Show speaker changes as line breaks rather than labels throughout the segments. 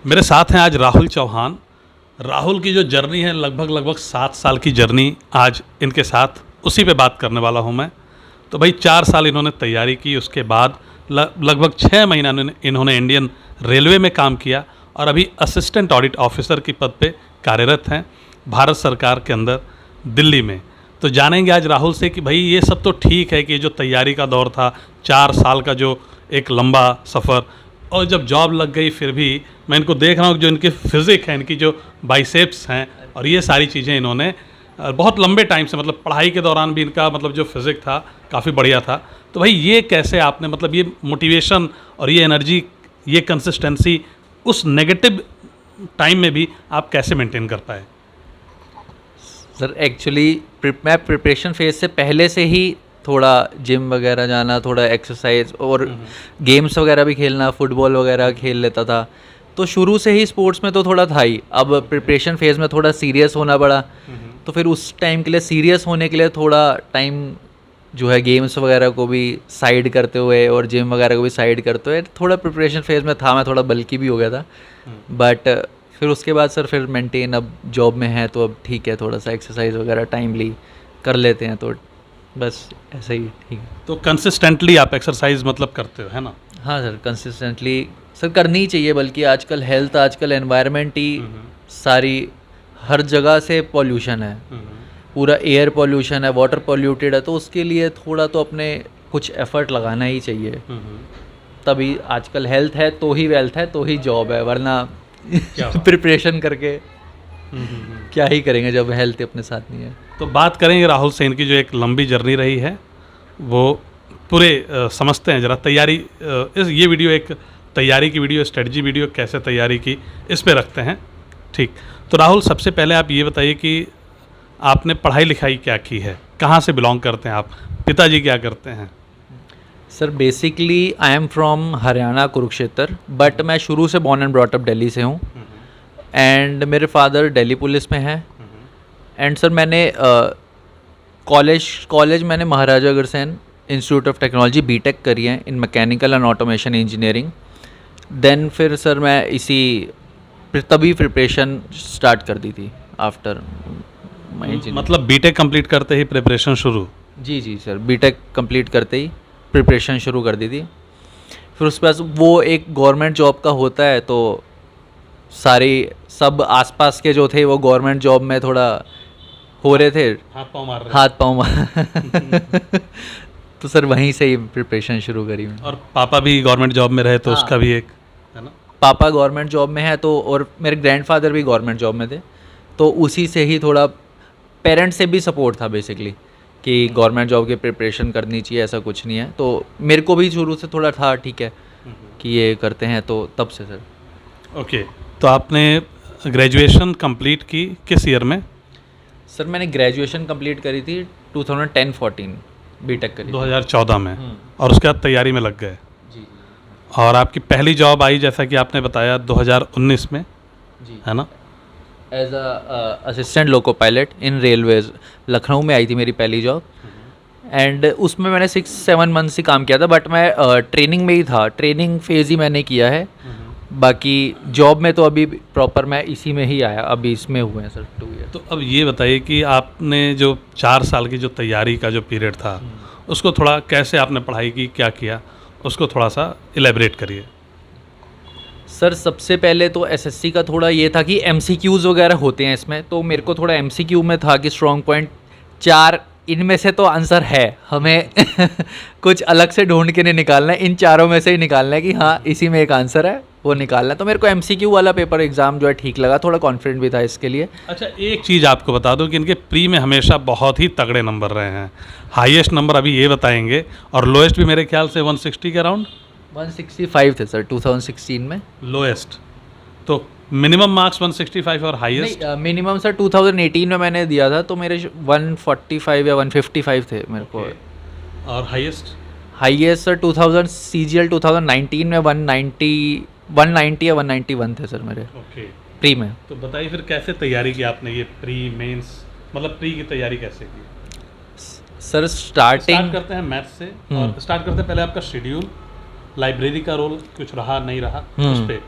मेरे साथ हैं आज राहुल चौहान। राहुल की जो जर्नी है लगभग 7 साल की जर्नी, आज इनके साथ उसी पे बात करने वाला हूं मैं। तो भाई 4 साल इन्होंने तैयारी की, उसके बाद लगभग 6 महीना इन्होंने इंडियन रेलवे में काम किया और अभी असिस्टेंट ऑडिट ऑफिसर की पद पे कार्यरत हैं भारत सरकार के अंदर दिल्ली में। तो जानेंगे आज राहुल से कि भाई ये सब तो ठीक है कि जो तैयारी का दौर था, 4 साल का जो एक लंबा सफ़र, और जब जॉब लग गई फिर भी मैं इनको देख रहा हूँ जो इनकी फिज़िक है, इनकी जो बाइसेप्स हैं और ये सारी चीज़ें इन्होंने बहुत लंबे टाइम से, मतलब पढ़ाई के दौरान भी इनका मतलब जो फिज़िक था काफ़ी बढ़िया था। तो भाई ये कैसे आपने, मतलब ये मोटिवेशन और ये एनर्जी, ये कंसिस्टेंसी उस नेगेटिव टाइम में भी आप कैसे मेंटेन कर पाए?
सर एक्चुअली मैं प्रिपरेशन फेज से पहले से ही थोड़ा जिम वगैरह जाना, थोड़ा एक्सरसाइज और गेम्स वगैरह भी खेलना, फुटबॉल वगैरह खेल लेता था। तो शुरू से ही स्पोर्ट्स में तो थोड़ा था ही। अब प्रिपरेशन फेज़ में थोड़ा सीरियस होना पड़ा, तो फिर उस टाइम के लिए, सीरियस होने के लिए थोड़ा टाइम जो है गेम्स वगैरह को भी साइड करते हुए और जिम वगैरह को भी साइड करते हुए थोड़ा प्रिपरेशन फेज़ में था। मैं थोड़ा बल्कि भी हो गया था, बट फिर उसके बाद सर फिर मेंटेन, अब जॉब में है तो अब ठीक है, थोड़ा सा एक्सरसाइज वगैरह टाइमली कर लेते हैं, तो बस ऐसा ही ठीक है।
तो कंसिस्टेंटली आप एक्सरसाइज मतलब करते हो, है ना?
हाँ सर, कंसिस्टेंटली सर करनी ही चाहिए, बल्कि आजकल हेल्थ, आजकल एनवायरनमेंट ही सारी, हर जगह से पॉल्यूशन है, पूरा एयर पॉल्यूशन है, वाटर पॉल्यूटेड है, तो उसके लिए थोड़ा तो अपने कुछ एफर्ट लगाना ही चाहिए। तभी आजकल हेल्थ है तो ही वेल्थ है, तो ही जॉब है, वरना प्रिपरेशन करके क्या ही करेंगे जब हेल्थ अपने साथ नहीं है।
तो बात करेंगे राहुल से, इनकी जो एक लंबी जर्नी रही है वो पूरे समझते हैं ज़रा। तैयारी, ये वीडियो एक तैयारी की वीडियो, स्ट्रेटजी वीडियो, कैसे तैयारी की, इस पे रखते हैं। ठीक, तो राहुल सबसे पहले आप ये बताइए कि आपने पढ़ाई लिखाई क्या की है, कहाँ से बिलोंग करते हैं आप, पिताजी क्या करते हैं?
Sir basically I am from Haryana, Kurukshetra, but मैं शुरू से born and brought up Delhi से हूँ। एंड मेरे फादर दिल्ली पुलिस में हैं। एंड सर मैंने कॉलेज मैंने Maharaja Agrasen institute of technology BTech करी है in mechanical and automation engineering. Then फिर सर मैं तभी प्रिपरेशन स्टार्ट कर दी थी आफ्टर माई।
मतलब बीटेक कंप्लीट करते ही प्रिपरेशन शुरू?
जी सर, बीटेक कंप्लीट करते ही प्रिपरेशन शुरू कर दी थी। फिर उसके बाद वो एक गवर्नमेंट जॉब का होता है, तो सब आसपास के जो थे वो गवर्नमेंट जॉब में थोड़ा हो रहे थे, हाथ पाँव मार तो सर वहीं से ही प्रिपरेशन शुरू करी मैंने।
और पापा भी गवर्नमेंट जॉब में रहे तो उसका भी एक है ना?
पापा गवर्नमेंट जॉब में है, तो और मेरे ग्रैंडफादर भी गवर्नमेंट जॉब में थे, तो उसी से ही थोड़ा पेरेंट्स से भी सपोर्ट था बेसिकली कि गवर्नमेंट जॉब की प्रिपरेशन करनी चाहिए, ऐसा कुछ नहीं है। तो मेरे को भी शुरू से थोड़ा था, ठीक है कि ये करते हैं, तो तब से सर।
ओके, तो आपने ग्रेजुएशन कंप्लीट की किस ईयर में?
सर मैंने ग्रेजुएशन कंप्लीट करी थी 2010-14, बीटेक करी
2014 में, और उसके बाद तैयारी में लग गए।
जी।
और आपकी पहली जॉब आई, जैसा कि आपने बताया, 2019 में,
जी,
है ना?
As assistant loco pilot in railways, Lucknow में आई थी मेरी पहली जॉब। एंड उसमें मैंने 6-7 मंथ से काम किया था, बट मैं ट्रेनिंग में ही था, ट्रेनिंग फेज़ ही मैंने किया है। बाकी जॉब में तो अभी प्रॉपर मैं इसी में ही आया, अभी इसमें हुए हैं सर 2 ईयर।
तो अब ये बताइए कि आपने जो 4 साल की जो तैयारी का जो पीरियड था, उसको थोड़ा कैसे आपने पढ़ाई की, क्या किया, उसको थोड़ा सा इलेबरेट करिए।
सर सबसे पहले तो एसएससी का थोड़ा ये था कि एमसीक्यूज़ वगैरह होते हैं इसमें, तो मेरे को थोड़ा एमसीक्यू में था कि स्ट्रॉन्ग पॉइंट 4 इनमें से तो आंसर है, हमें कुछ अलग से ढूंढ के नहीं निकालना है, इन चारों में से ही निकालना है कि हाँ इसी में एक आंसर है, वो निकालना है। तो मेरे को एमसीक्यू वाला पेपर एग्ज़ाम जो है ठीक लगा, थोड़ा कॉन्फिडेंट भी था इसके लिए।
अच्छा, एक चीज़ आपको बता दूं कि इनके प्री में हमेशा बहुत ही तगड़े नंबर रहे हैं। हाईएस्ट नंबर अभी ये बताएंगे, और लोएस्ट भी मेरे ख्याल से 160 के अराउंड
165 थे सर 2016 में।
लोएस्ट तो मिनिमम मार्क्स 165 और हाईएस्ट?
नहीं, मिनिमम सर 2018 में मैंने दिया था, तो मेरे 145 या 155 थे मेरे को।
और हाईएस्ट?
हाईएस्ट सर 2000 CGL 2019 में 190 या 191 थे सर मेरे।
ओके,
प्री में।
तो बताइए फिर कैसे तैयारी की आपने, ये प्री मेंस, मतलब प्री की तैयारी कैसे की?
सर स्टार्ट
करते हैं मैथ्स से, और स्टार्ट करते हैं पहले आपका शेड्यूल, लाइब्रेरी का रोल कुछ रहा नहीं रहा उस पर।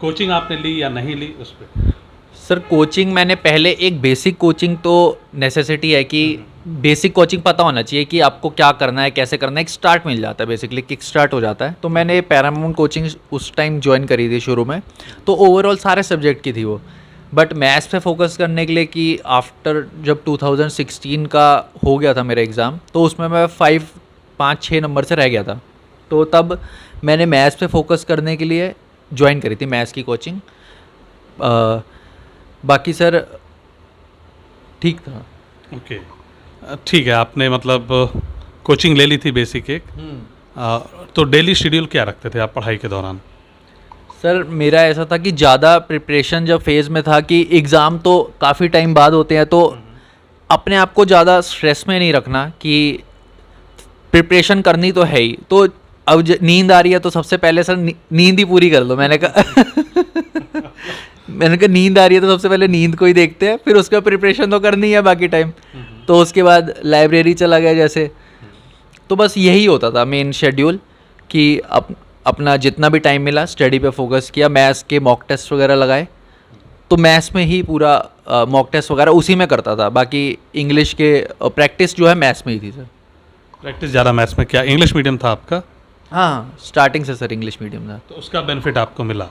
कोचिंग आपने ली या नहीं ली उस पर?
सर कोचिंग मैंने पहले, एक बेसिक कोचिंग तो नेसेसिटी है कि बेसिक कोचिंग पता होना चाहिए कि आपको क्या करना है, कैसे करना है, एक स्टार्ट मिल जाता है, बेसिकली किक स्टार्ट हो जाता है। तो मैंने पैरामाउंट कोचिंग उस टाइम ज्वाइन करी थी शुरू में, तो ओवरऑल सारे सब्जेक्ट की थी वो, बट मैथ्स पे फोकस करने के लिए कि आफ्टर जब 2016 का हो गया था मेरा एग्ज़ाम, तो उसमें मैं 5-6 नंबर से रह गया था, तो तब मैंने मैथ्स पे फोकस करने के लिए ज्वाइन करी थी मैथ्स की कोचिंग। बाकी सर ठीक था।
ओके, ठीक है, आपने मतलब कोचिंग ले ली थी बेसिक एक। तो डेली शेड्यूल क्या रखते थे आप पढ़ाई के दौरान?
सर मेरा ऐसा था कि ज़्यादा प्रिपरेशन जब फेज़ में था कि एग्ज़ाम तो काफ़ी टाइम बाद होते हैं, तो अपने आप को ज़्यादा स्ट्रेस में नहीं रखना कि प्रिपरेशन करनी तो है ही, तो अब नींद आ रही है तो सबसे पहले सर नींद ही पूरी कर लो। मैंने कहा नींद आ रही है तो सबसे पहले नींद को ही देखते हैं, फिर उसका प्रिपरेशन तो करनी है बाकी टाइम। तो उसके बाद लाइब्रेरी चला गया जैसे, तो बस यही होता था मेन शेड्यूल कि अपना जितना भी टाइम मिला स्टडी पे फोकस किया। मैथ्स के मॉक टेस्ट वगैरह लगाए, तो मैथ्स में ही पूरा मॉक टेस्ट वगैरह उसी में करता था। बाकी इंग्लिश के प्रैक्टिस जो है मैथ्स में ही थी सर।
प्रैक्टिस ज़्यादा मैथ्स में? क्या इंग्लिश मीडियम था आपका?
हाँ, स्टार्टिंग से सर इंग्लिश मीडियम था।
तो उसका बेनिफिट आपको मिला?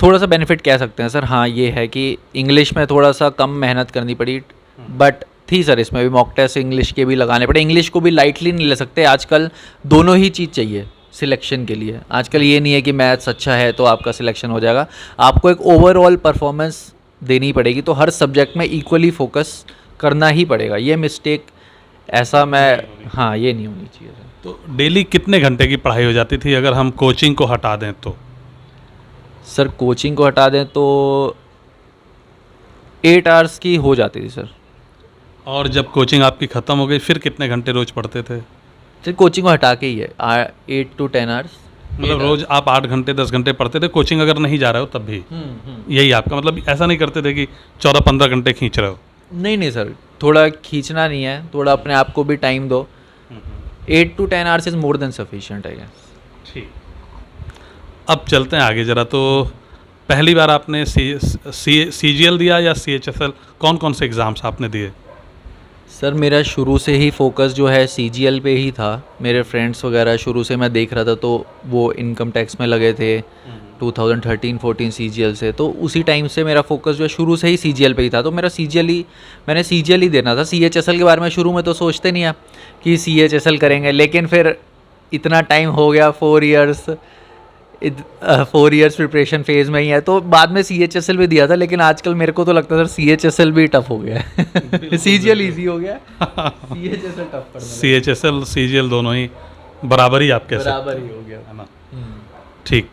थोड़ा सा बेनिफिट कह सकते हैं सर, हाँ ये है कि इंग्लिश में थोड़ा सा कम मेहनत करनी पड़ी, बट थी सर इसमें भी मॉक टेस्ट इंग्लिश के भी लगाने पड़े। इंग्लिश को भी लाइटली नहीं ले सकते, आजकल दोनों ही चीज़ चाहिए सिलेक्शन के लिए। आजकल ये नहीं है कि मैथ्स अच्छा है तो आपका सिलेक्शन हो जाएगा, आपको एक ओवरऑल परफॉर्मेंस देनी पड़ेगी, तो हर सब्जेक्ट में इक्वली फोकस करना ही पड़ेगा। ये मिस्टेक ऐसा हाँ ये नहीं होनी चाहिए सर।
तो डेली कितने घंटे की पढ़ाई हो जाती थी अगर हम कोचिंग को हटा दें तो?
सर कोचिंग को हटा दें तो 8 आवर्स की हो जाती थी सर।
और जब कोचिंग आपकी ख़त्म हो गई फिर कितने घंटे रोज़ पढ़ते थे?
सर कोचिंग को हटा के ही है 8 to 10 आवर्स।
मतलब रोज़ आप 8 घंटे 10 घंटे पढ़ते थे, कोचिंग अगर नहीं जा रहे हो तब भी? यही आपका मतलब, ऐसा नहीं करते थे कि 14-15 घंटे खींच रहे हो?
नहीं सर, थोड़ा खींचना नहीं है, थोड़ा अपने आप को भी टाइम दो। 8 to 10 hours is more than sufficient I guess.
ठीक, अब चलते हैं आगे ज़रा। तो पहली बार आपने CGL दिया या CHSL, कौन कौन से एग्ज़ाम्स आपने दिए?
सर मेरा शुरू से ही फोकस जो है CGL पे ही था। मेरे फ्रेंड्स वगैरह शुरू से मैं देख रहा था, तो वो इनकम टैक्स में लगे थे 2013-14 CGL से, तो उसी टाइम से मेरा फोकस जो है शुरू से ही CGL पे ही था। तो मेरा मैंने CGL ही देना था। CHSL के बारे में शुरू में तो सोचते नहीं आप कि CHSL करेंगे, लेकिन फिर इतना टाइम हो गया, 4 इयर्स प्रिपरेशन फेज़ में ही है, तो बाद में CHSL भी दिया था। लेकिन आजकल मेरे को तो लगता है सर CHSL भी टफ हो गया है। CGL ईजी हो गया, CHSL टफ पड़ना है।
CHSL CGL दोनों ही बराबर ही आप कह सकते
बराबर ही हो गया
है ना? ठीक,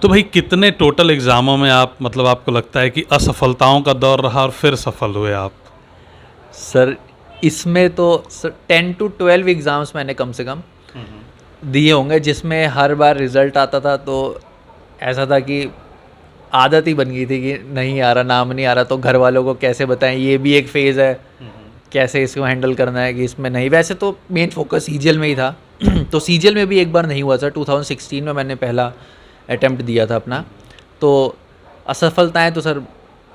तो भाई कितने टोटल एग्ज़ामों में आप, मतलब आपको लगता है कि असफलताओं का दौर रहा और फिर सफल हुए आप?
सर इसमें तो सर 10 to 12 एग्ज़ाम्स मैंने कम से कम दिए होंगे, जिसमें हर बार रिज़ल्ट आता था, तो ऐसा था कि आदत ही बन गई थी कि नहीं आ रहा, नाम नहीं आ रहा, तो घर वालों को कैसे बताएं, ये भी एक फ़ेज़ है, कैसे इसको हैंडल करना है कि इसमें नहीं। वैसे तो मेन फोकस CGL में ही था। तो CGL में भी एक बार नहीं हुआ सर, 2016 में मैंने पहला अटेम्प्ट दिया था अपना, तो असफलताएं तो सर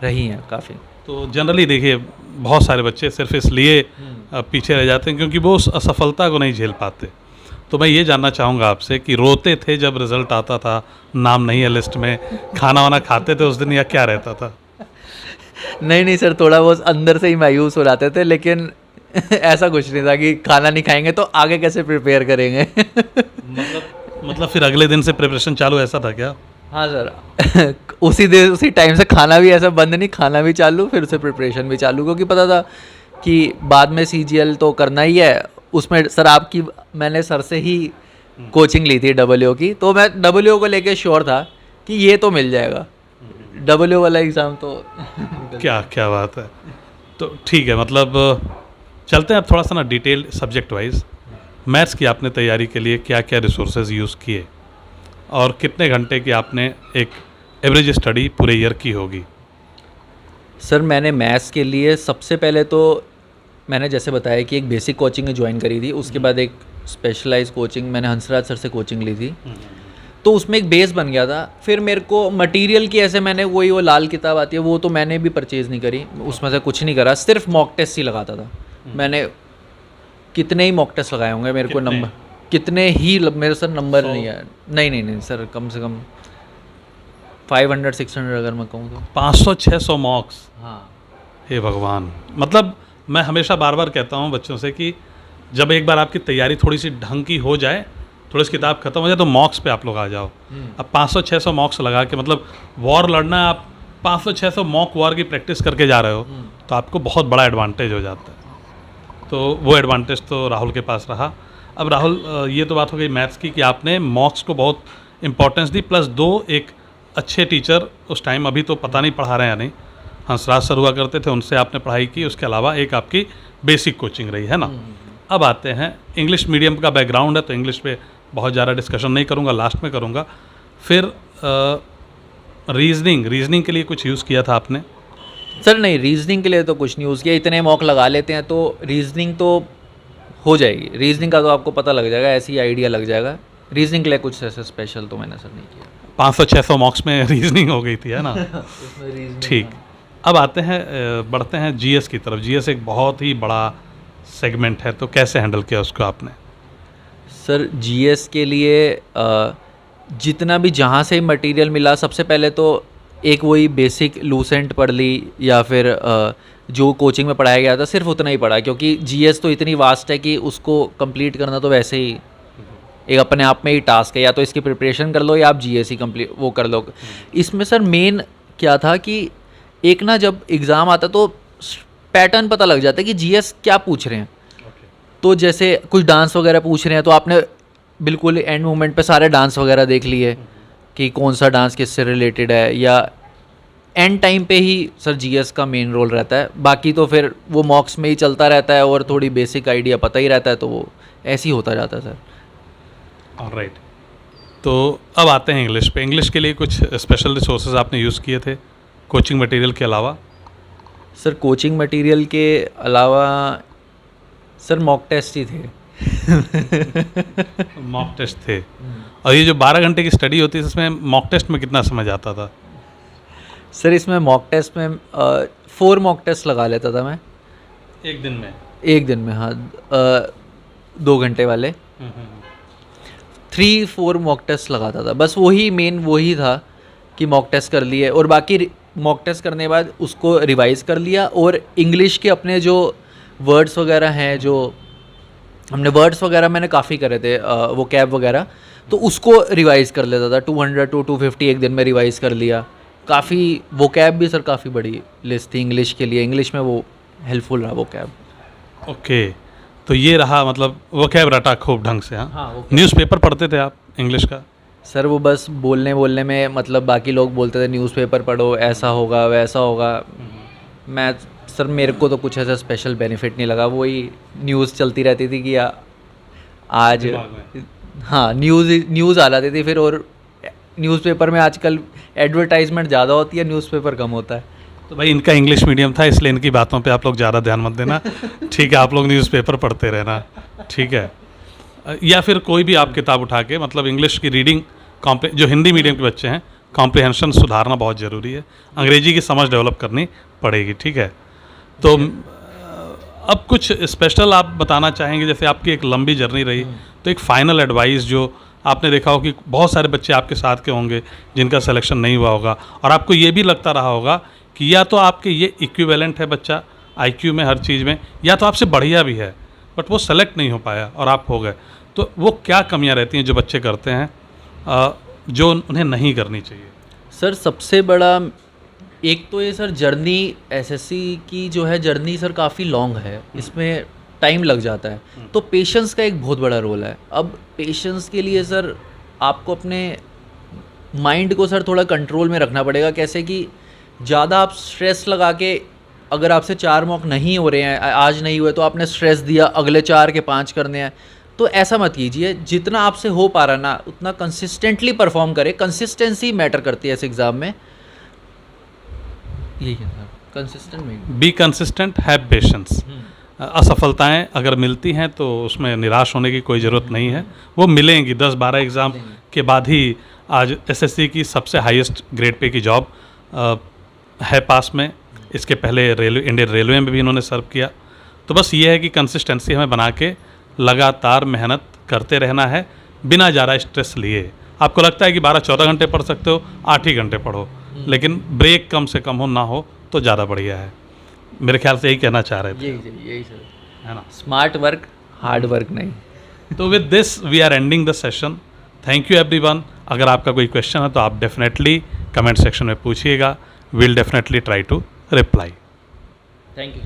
रही हैं काफ़ी।
तो जनरली देखिए बहुत सारे बच्चे सिर्फ इसलिए पीछे रह जाते हैं क्योंकि वो उस असफलता को नहीं झेल पाते। तो मैं ये जानना चाहूँगा आपसे कि रोते थे जब रिज़ल्ट आता था, नाम नहीं है लिस्ट में, खाना वाना खाते थे उस दिन या क्या रहता था?
नहीं सर, थोड़ा बहुत अंदर से ही मायूस हो जाते थे, लेकिन ऐसा कुछ नहीं था कि खाना नहीं खाएंगे तो आगे कैसे प्रिपेयर करेंगे।
मतलब फिर अगले दिन से प्रिपरेशन चालू, ऐसा था क्या?
हाँ सर, उसी टाइम से खाना भी ऐसा बंद नहीं, खाना भी चालू, फिर से प्रिपरेशन भी चालू, क्योंकि पता था कि बाद में CGL तो करना ही है। उसमें सर मैंने सर से ही कोचिंग ली थी WO की, तो मैं WO को लेके श्योर था कि ये तो मिल जाएगा, WO वाला एग्ज़ाम तो।
क्या बात है। तो ठीक है, मतलब चलते हैं अब थोड़ा सा ना डिटेल्ड सब्जेक्ट वाइज। मैथ्स की आपने तैयारी के लिए क्या क्या रिसोर्सेज यूज़ किए और कितने घंटे की आपने एक एवरेज स्टडी पूरे ईयर की होगी?
सर मैंने मैथ्स के लिए सबसे पहले तो मैंने जैसे बताया कि एक बेसिक कोचिंग ज्वाइन करी थी, उसके बाद एक स्पेशलाइज कोचिंग मैंने हंसराज सर से कोचिंग ली थी। तो उसमें एक बेस बन गया था। फिर मेरे को मटेरियल की ऐसे मैंने वही वो लाल किताब आती है वो तो मैंने भी परचेज़ नहीं करी, उसमें से कुछ नहीं करा, सिर्फ मॉक टेस्ट ही लगाता था। मैंने कितने ही मॉक टेस्ट लगाए होंगे, मेरे को
कितने?
नंबर कितने ही मेरे सर नंबर
100?
नहीं है, नहीं सर, कम से कम 500-600 अगर मैं कहूँ तो।
500-600 मॉक्स,
हाँ
हे भगवान। मतलब मैं हमेशा बार बार कहता हूँ बच्चों से कि जब एक बार आपकी तैयारी थोड़ी सी ढंग की हो जाए, थोड़ी सी किताब खत्म हो जाए, तो मॉक्स पे आप लोग आ जाओ। अब 500-600 मॉक्स लगा के, मतलब वॉर लड़ना है, आप 500-600 मॉक वॉर की प्रैक्टिस करके जा रहे हो, तो आपको बहुत बड़ा एडवांटेज हो जाता है। तो वो एडवांटेज तो राहुल के पास रहा। अब राहुल, ये तो बात हो गई मैथ्स की कि आपने मॉक्स को बहुत इंपॉर्टेंस दी, प्लस दो एक अच्छे टीचर उस टाइम, अभी तो पता नहीं पढ़ा रहे हैं या नहीं, हंसराज सर हुआ करते थे, उनसे आपने पढ़ाई की, उसके अलावा एक आपकी बेसिक कोचिंग रही है ना। अब आते हैं, इंग्लिश मीडियम का बैकग्राउंड है तो इंग्लिश पे बहुत ज़्यादा डिस्कशन नहीं करूँगा, लास्ट में करूँगा। फिर रीजनिंग के लिए कुछ यूज़ किया था आपने?
सर नहीं, रीजनिंग के लिए तो कुछ नहीं यूज़ किया, इतने मॉक लगा लेते हैं तो रीजनिंग तो हो जाएगी, रीजनिंग का तो आपको पता लग जाएगा, ऐसी आइडिया लग जाएगा। रीजनिंग के लिए कुछ ऐसे स्पेशल तो मैंने सर नहीं किया।
500-600 मॉक्स में रीजनिंग हो गई थी, है ना। ठीक, अब आते हैं, बढ़ते हैं जीएस की तरफ। जीएस एक बहुत ही बड़ा सेगमेंट है, तो कैसे हैंडल किया उसको आपने?
सर जीएस के लिए जितना भी जहाँ से मटेरियल मिला, सबसे पहले तो एक वही बेसिक लूसेंट पढ़ ली, या फिर जो कोचिंग में पढ़ाया गया था सिर्फ उतना ही पढ़ा, क्योंकि जीएस तो इतनी वास्ट है कि उसको कंप्लीट करना तो वैसे ही एक अपने आप में ही टास्क है, या तो इसकी प्रिपरेशन कर लो या आप जीएस ही कंप्लीट वो कर लो। इसमें सर मेन क्या था कि एक ना जब एग्ज़ाम आता तो पैटर्न पता लग जाता है कि जीएस क्या पूछ रहे हैं। तो जैसे कुछ डांस वगैरह पूछ रहे हैं तो आपने बिल्कुल एंड मोमेंट पे सारे डांस वगैरह देख लिए कि कौन सा डांस किससे रिलेटेड है, या एंड टाइम पे ही सर जीएस का मेन रोल रहता है। बाकी तो फिर वो मॉक्स में ही चलता रहता है और थोड़ी बेसिक आइडिया पता ही रहता है, तो वो ऐसे ही होता जाता है सर।
ऑलराइट, तो अब आते हैं इंग्लिश पे। इंग्लिश के लिए कुछ स्पेशल रिसोर्सेज आपने यूज़ किए थे कोचिंग मटेरियल के अलावा?
सर कोचिंग मटेरियल के अलावा सर मॉक टेस्ट ही थे।
मॉक टेस्ट थे। और ये जो 12 घंटे की स्टडी होती है, इसमें मॉक टेस्ट में कितना समय जाता था?
सर इसमें मॉक टेस्ट में 4 मॉक टेस्ट लगा लेता था मैं
एक दिन में?
एक दिन में, हाँ, 2 घंटे वाले 3-4 मॉक टेस्ट लगाता था। बस वही मेन वही था कि मॉक टेस्ट कर लिए, और बाकी मॉक टेस्ट करने के बाद उसको रिवाइज़ कर लिया। और इंग्लिश के अपने जो वर्ड्स वगैरह हैं, जो हमने वर्ड्स वगैरह मैंने काफ़ी करे थे, वो कैब वगैरह, तो उसको रिवाइज़ कर लेता था। 200 to 250 एक दिन में रिवाइज़ कर लिया। काफ़ी वो कैब भी सर काफ़ी बड़ी लिस्ट थी इंग्लिश के लिए, इंग्लिश में वो हेल्पफुल रहा वो कैब।
ओके, तो ये रहा, मतलब वो कैब रटा खूब ढंग से। हाँ,
हाँ,
न्यूज़पेपर पढ़ते थे आप इंग्लिश का?
सर वो बस बोलने में, मतलब बाकी लोग बोलते थे न्यूज़पेपर पढ़ो, ऐसा होगा वैसा होगा। मैं सर मेरे को तो कुछ ऐसा स्पेशल बेनिफिट नहीं लगा, वही न्यूज़ चलती रहती थी कि आज, हाँ, न्यूज़ आ जाती थी फिर। और न्यूज़पेपर में आजकल एडवर्टाइजमेंट ज़्यादा होती है, न्यूज़पेपर कम होता है।
तो भाई इनका इंग्लिश मीडियम था, इसलिए इनकी बातों पे आप लोग ज़्यादा ध्यान मत देना, ठीक है? आप लोग न्यूज़पेपर पढ़ते रहना, ठीक है? या फिर कोई भी आप किताब उठा के, मतलब इंग्लिश की रीडिंग, जो हिंदी मीडियम के बच्चे हैं, कॉम्प्रिहेंशन सुधारना बहुत ज़रूरी है, अंग्रेजी की समझ डेवलप करनी पड़ेगी, ठीक है? तो अब कुछ स्पेशल आप बताना चाहेंगे? जैसे आपकी एक लंबी जर्नी रही, तो एक फाइनल एडवाइस, जो आपने देखा हो कि बहुत सारे बच्चे आपके साथ के होंगे जिनका सिलेक्शन नहीं हुआ होगा, और आपको ये भी लगता रहा होगा कि या तो आपके ये इक्विवेलेंट है बच्चा आईक्यू में, हर चीज़ में, या तो आपसे बढ़िया भी है, बट वो सेलेक्ट नहीं हो पाया और आप हो गए। तो वो क्या कमियां रहती हैं जो बच्चे करते हैं, जो उन्हें नहीं करनी चाहिए?
सर सबसे बड़ा एक तो ये सर जर्नी, एसएससी की जो है जर्नी सर काफ़ी लॉन्ग है, इसमें टाइम लग जाता है, तो पेशेंस का एक बहुत बड़ा रोल है। अब पेशेंस के लिए सर आपको अपने माइंड को सर थोड़ा कंट्रोल में रखना पड़ेगा। कैसे कि ज़्यादा आप स्ट्रेस लगा के, अगर आपसे 4 मॉक नहीं हो रहे हैं, आज नहीं हुए, तो आपने स्ट्रेस दिया अगले 4 के 5 करने हैं, तो ऐसा मत कीजिए। जितना आपसे हो पा रहा ना उतना कंसिस्टेंटली परफॉर्म करें। कंसिस्टेंसी मैटर करती है इस एग्ज़ाम में, यही है सर, कंसिस्टेंट में।
Be consistent, have patience. असफलताएं अगर मिलती हैं तो उसमें निराश होने की कोई ज़रूरत नहीं है, वो मिलेंगी। 10-12 एग्ज़ाम के बाद ही आज एसएससी की सबसे हाईएस्ट ग्रेड पे की जॉब है पास में। इसके पहले इंडियन रेलवे में भी इन्होंने सर्व किया। तो बस ये है कि कंसिस्टेंसी हमें बना के लगातार मेहनत करते रहना है बिना ज़्यादा स्ट्रेस लिए। आपको लगता है कि 12-14 घंटे पढ़ सकते हो, 8 ही घंटे पढ़ो, लेकिन ब्रेक कम से कम हो ना हो तो ज़्यादा बढ़िया है। मेरे ख्याल से यही कहना चाह रहे थे,
यही सर,
है ना?
स्मार्ट वर्क, हार्ड वर्क नहीं।
तो with this we are ending the session. Thank you everyone. अगर आपका कोई क्वेश्चन है तो आप डेफिनेटली कमेंट सेक्शन में पूछिएगा। Will definitely try to reply.
Thank you.